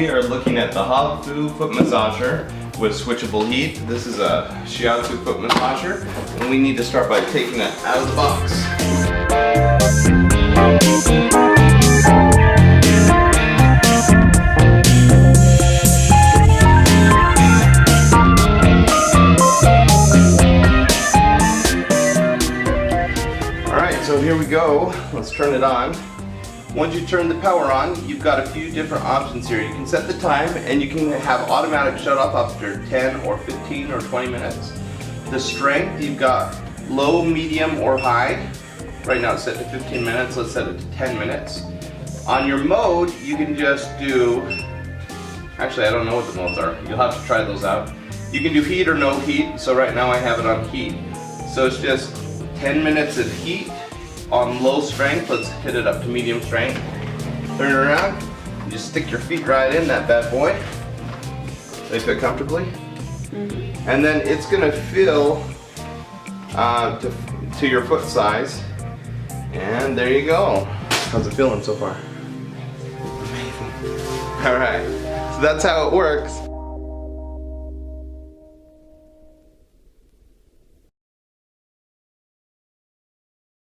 we are looking at the Hobfu foot massager with switchable heat. This is a Shiatsu foot massager, and we need to start by taking it out of the box. Alright, so here we go. Let's turn it on. Once you turn the power on, you've got a few different options here. You can set the time and you can have automatic shut off after 10 or 15 or 20 minutes. The strength, you've got low, medium, or high. Right now it's set to 15 minutes, let's set it to 10 minutes. On your mode, you can just do, actually I don't know what the modes are. You'll have to try those out. You can do heat or no heat, so right now I have it on heat. So it's just 10 minutes of heat. On low strength, let's hit it up to medium strength. Turn it around, you just stick your feet right in that bad boy. They fit comfortably. And then it's gonna fill to your foot size. And there you go. How's it feeling so far? Amazing. Alright, so that's how it works.